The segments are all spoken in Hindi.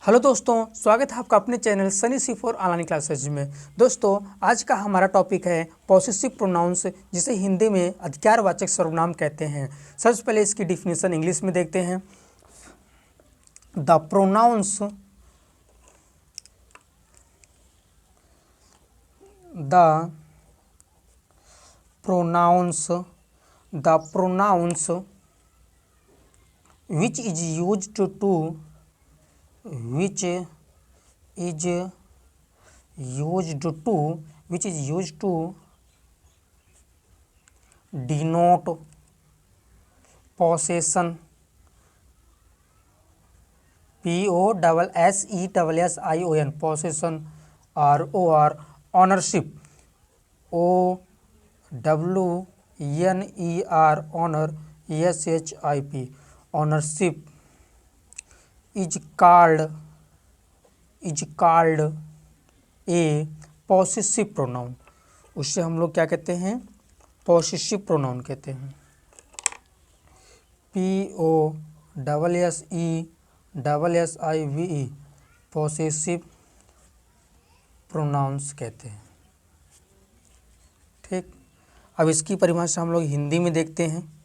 हेलो दोस्तों, स्वागत है आपका अपने channel Sunny C4 online classes में। दोस्तों, आज का हमारा टॉपिक है पॉसेसिव प्रोनाउंस, जिसे हिंदी में अधिकारवाचक सर्वनाम कहते हैं। सबसे पहले इसकी डिफिनीशन इंग्लिश में देखते हैं। The pronounce which is used to denote possession, possession, possession, or ownership, owner, ship, ownership is called a possessive pronoun। उससे हम लोग क्या कहते हैं? पॉसेसिव प्रोनाउन कहते हैं। POSSESSIVE पॉसेसिव प्रोनाउंस कहते हैं। ठीक, अब इसकी परिभाषा हम लोग हिंदी में देखते हैं।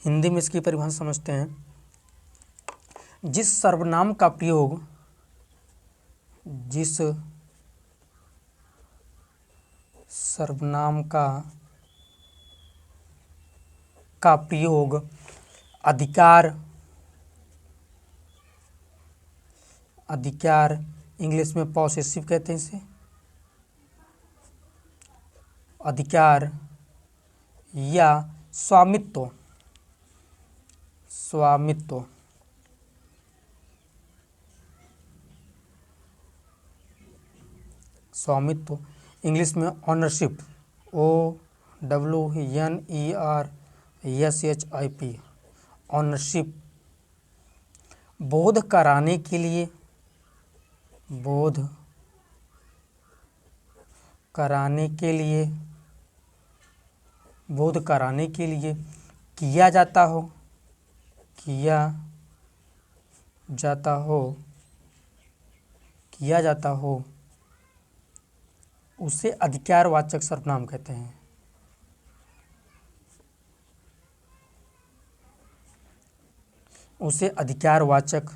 हिंदी में इसकी परिभाषा समझते हैं। जिस सर्वनाम का प्रयोग अधिकार इंग्लिश में पॉसेसिव कहते हैं इसे। अधिकार या स्वामित्व इंग्लिश में ऑनरशिप, OWNERSHIP, ऑनरशिप बोध कराने के लिए किया जाता हो उसे अधिकारवाचक सर्वनाम कहते हैं। उसे अधिकारवाचक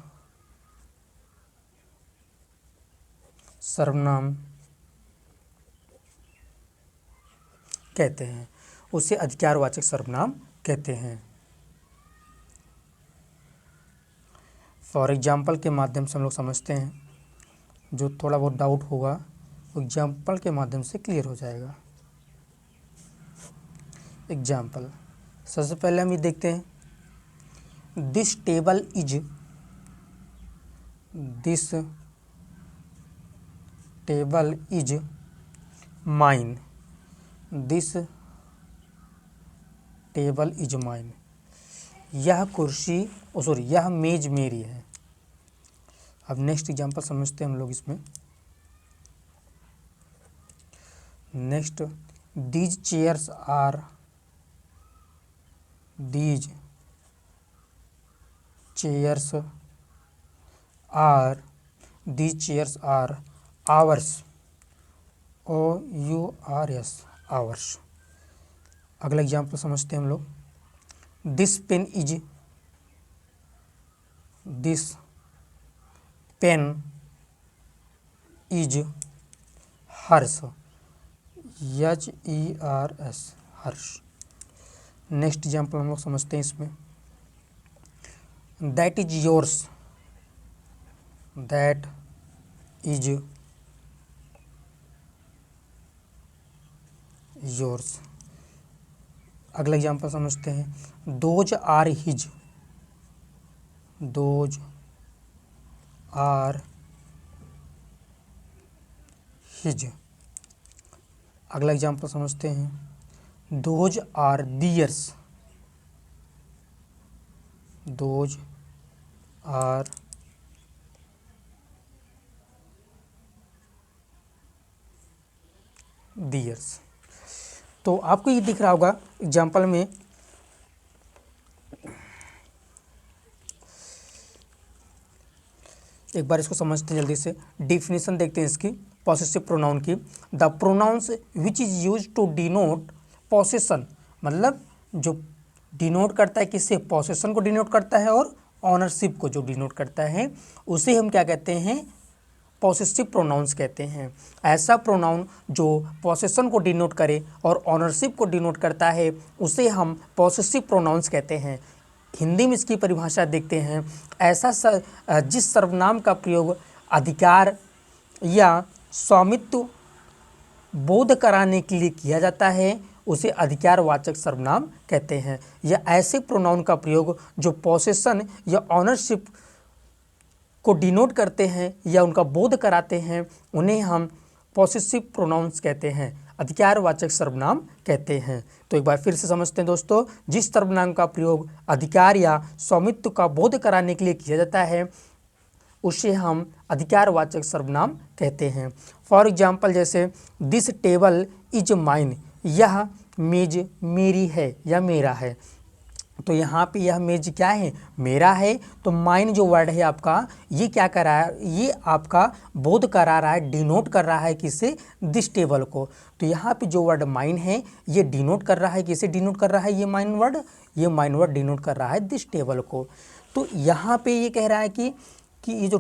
सर्वनाम कहते हैं। फॉर एग्जाम्पल के माध्यम से हम लोग समझते हैं। जो थोड़ा बहुत डाउट होगा एग्जाम्पल के माध्यम से क्लियर हो जाएगा। एग्जाम्पल सबसे पहले हम ये देखते हैं। This table is mine. यह मेज मेरी है। अब नेक्स्ट एग्जाम्पल समझते हैं हम लोग इसमें। Next, these chairs are ours, OURS, ours. अगला एग्जाम्पल समझते हैं हम लोग। This pen is hers, HERS, hers. Next example हम लोग समझते हैं इसमें। That is yours. अगला एग्जाम्पल समझते हैं। Those are his. अगला एग्जाम्पल समझते हैं। Those are theirs, theirs. तो आपको ये दिख रहा होगा एग्जाम्पल में, एक बार इसको समझते हैं जल्दी से, डिफिनीशन देखते हैं इसकी पॉसेसिव प्रोनाउन की। The pronouns which is use to denote possession, मतलब जो डिनोट करता है किससे, पॉसेसन को डिनोट करता है और ऑनरशिप को जो डिनोट करता है उसे हम क्या कहते हैं, पॉसेसिव प्रोनाउंस कहते हैं। ऐसा प्रोनाउन जो पॉसेसन को डिनोट करे और ऑनरशिप को डिनोट करता है उसे हम पॉसेसिव प्रोनाउंस कहते हैं। हिंदी में इसकी परिभाषा देखते हैं, ऐसा जिस सर्वनाम का प्रयोग अधिकार या स्वामित्व बोध कराने के लिए किया जाता है उसे अधिकारवाचक सर्वनाम कहते हैं। या ऐसे प्रोनाउन का प्रयोग जो पॉसेसन या ऑनरशिप को डिनोट करते हैं या उनका बोध कराते हैं उन्हें हम पॉसेसिव प्रोनाउंस कहते हैं, अधिकारवाचक सर्वनाम कहते हैं। तो एक बार फिर से समझते हैं दोस्तों, जिस सर्वनाम का प्रयोग अधिकार या स्वामित्व का बोध कराने के लिए किया जाता है उसे हम अधिकारवाचक सर्वनाम कहते हैं। फॉर एग्जाम्पल जैसे दिस टेबल इज माइन, यह मेज मेरी है या मेरा है। तो यहाँ पे यह मेज क्या है, मेरा है। तो माइन जो वर्ड है आपका, ये क्या कर रहा है, ये आपका बोध करा रहा है, डिनोट कर रहा है किसे, दिस टेबल को। तो यहाँ पे जो वर्ड माइन है ये डिनोट कर रहा है, किसे डिनोट कर रहा है, ये माइन वर्ड डिनोट कर रहा है दिस टेबल को। तो यहाँ पे ये कह रहा है कि ये जो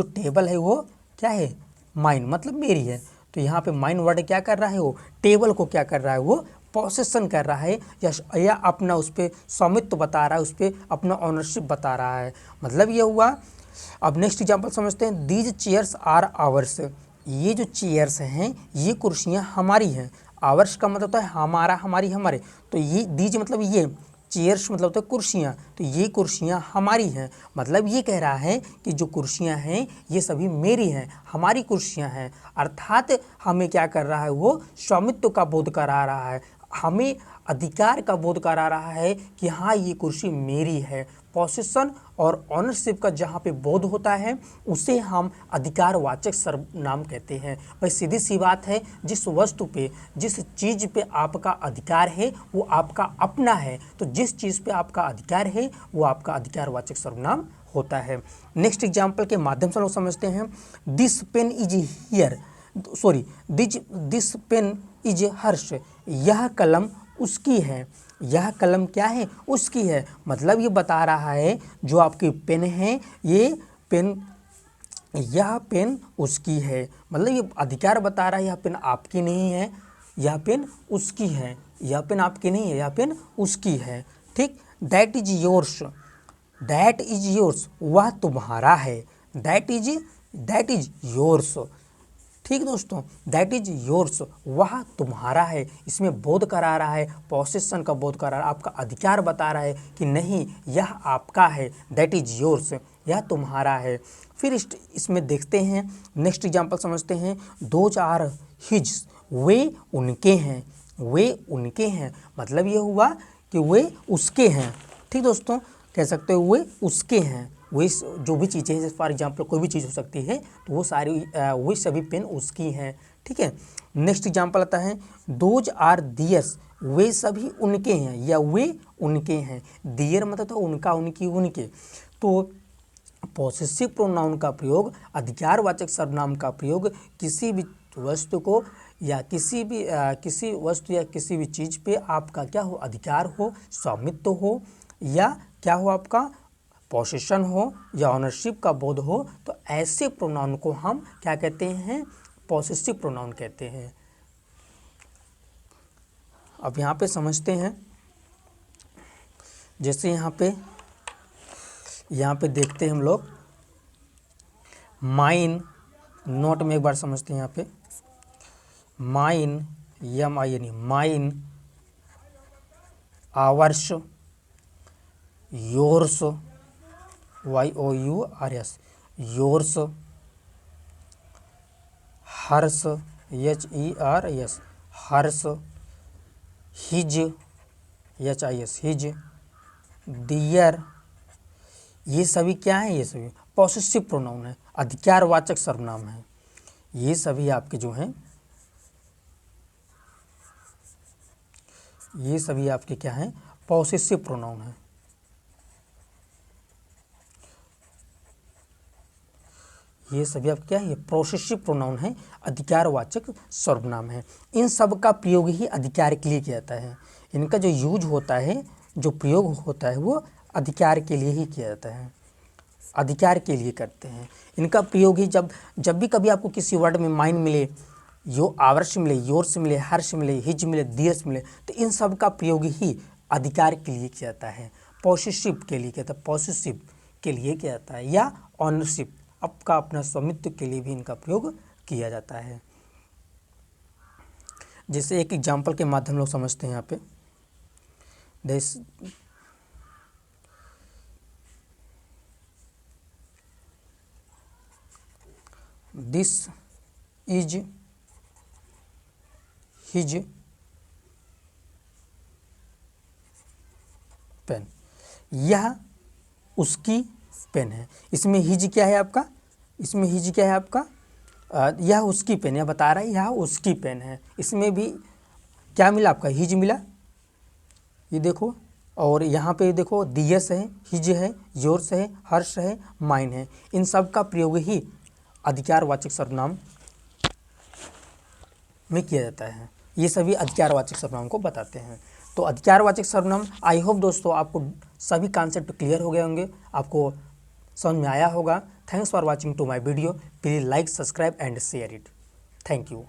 टेबल है वो क्या है, माइन मतलब मेरी है। तो यहाँ पे माइन वर्ड क्या कर रहा है, वो टेबल को क्या कर रहा है, वो पॉसेसन कर रहा है या अपना उस पर स्वामित्व बता रहा है, उस पर अपना ऑनरशिप बता रहा है। मतलब ये हुआ। अब नेक्स्ट एग्जांपल समझते हैं, दीज चेयर्स आर आवर्स, ये जो चेयर्स हैं ये कुर्सियाँ हमारी हैं। आवर्स का मतलब होता है हमारा, हमारी, हमारे। तो ये दीज मतलब ये, चेयर्स मतलब होता है कुर्सियाँ, तो ये कुर्सियाँ हमारी हैं। मतलब ये कह रहा है कि जो कुर्सियाँ हैं ये सभी मेरी हैं, हमारी कुर्सियाँ हैं। अर्थात हमें क्या कर रहा है, वो स्वामित्व का बोध करा रहा है, हमें अधिकार का बोध करा रहा है कि हाँ ये कुर्सी मेरी है। पॉसेसन और ऑनरशिप का जहाँ पे बोध होता है उसे हम अधिकारवाचक सर्वनाम कहते हैं। भाई सीधी सी बात है, जिस वस्तु पे, जिस चीज़ पे आपका अधिकार है वो आपका अपना है, तो जिस चीज़ पे आपका अधिकार है वो आपका अधिकारवाचक सर्वनाम होता है। नेक्स्ट एग्जाम्पल के माध्यम से लोग समझते हैं, this pen is here, sorry this pen is hers, यह कलम उसकी है। यह कलम क्या है, उसकी है। मतलब ये बता रहा है जो आपकी पेन है यह पेन उसकी है। मतलब ये अधिकार बता रहा है यह पेन आपकी नहीं है, यह पेन उसकी है। यह पेन आपकी नहीं है, यह पेन उसकी है। ठीक, दैट इज योर्स, वह तुम्हारा है। That is yours. ठीक दोस्तों, दैट इज योर्स, वह तुम्हारा है। इसमें बोध करा रहा है, पॉसेसन का बोध करा रहा है, आपका अधिकार बता रहा है कि नहीं यह आपका है, दैट इज योर्स, यह तुम्हारा है। फिर इसमें देखते हैं, नेक्स्ट एग्जांपल समझते हैं, दोज आर हिज, वे उनके हैं। वे उनके हैं मतलब ये हुआ कि वे उसके हैं। ठीक दोस्तों, कह सकते हो वे उसके हैं। वही जो भी चीज़ें हैं, फॉर एग्जांपल कोई भी चीज़ हो सकती है, तो वो सारी वही सभी पेन उसकी हैं। ठीक है। नेक्स्ट एग्जांपल आता है, दोज आर दियर्स, वे सभी उनके हैं या वे उनके हैं। दियर मतलब तो उनका, उनकी, उनके। तो पॉसेसिव प्रोनाउन का प्रयोग, अधिकारवाचक सर्वनाम का प्रयोग किसी भी वस्तु को या किसी वस्तु या किसी भी चीज़ पे आपका क्या हो, अधिकार हो, स्वामित्व हो, या क्या हो आपका पोसेशन हो या ऑनरशिप का बोध हो, तो ऐसे प्रोनाउन को हम क्या कहते हैं, पॉसेसिव प्रोनाउन कहते हैं। अब यहाँ पे समझते हैं, जैसे यहाँ पे देखते हैं हम लोग, माइन, नोट में एक बार समझते हैं। यहाँ पे mine, MIN, mine, ours, yours, YOURS, yours, hers, HERS, hers, his, HIS, his, their, ये सभी क्या है, ये सभी पॉसेसिव प्रोनाउन है, अधिकारवाचक सर्वनाम है। ये सभी आपके जो हैं ये सभी आपके क्या हैं, पॉसेसिव प्रोनाउन हैं। ये सभी आपके क्या है, ये पॉसेसिव प्रोनाउन है, अधिकारवाचक सर्वनाम है। इन सब का प्रयोग ही अधिकार के लिए किया जाता है। इनका जो यूज होता है, जो प्रयोग होता है, वो अधिकार के लिए ही किया जाता है, अधिकार के लिए करते हैं। इनका प्रयोग ही जब भी कभी आपको किसी वर्ड में माइन मिले, यो आवश्य मिले, योर्स मिले, हर्ष मिले, हिज मिले, दियस मिले, तो इन सब का प्रयोग ही अधिकार के लिए किया जाता है, पॉसेसिव के लिए किया जाता है, पॉसेसिव के लिए किया जाता है, या ऑनरशिप, आपका अपना स्वामित्व के लिए भी इनका प्रयोग किया जाता है। जैसे एक एग्जाम्पल के माध्यम लोग समझते हैं यहाँ पे, दिस इज हिज पेन, यह उसकी पेन है। इसमें हिज क्या है आपका, इसमें हिज क्या है आपका, यह उसकी पेन, यह बता रहा है यह उसकी पेन है। इसमें भी क्या मिला आपका, हिज मिला, ये देखो। और यहाँ पे देखो दियस है, हिज है, योर्स है, हर्ष है, माइन है। इन सब का प्रयोग ही अधिकारवाचक सर्वनाम में किया जाता है। ये सभी अधिकारवाचक सर्वनाम को बताते हैं। तो अधिकारवाचक सर्वनाम, आई होप दोस्तों आपको सभी कॉन्सेप्ट क्लियर हो गए होंगे, आपको समझ में आया होगा। Thanks for watching to my video. Please like, subscribe and share it. Thank you.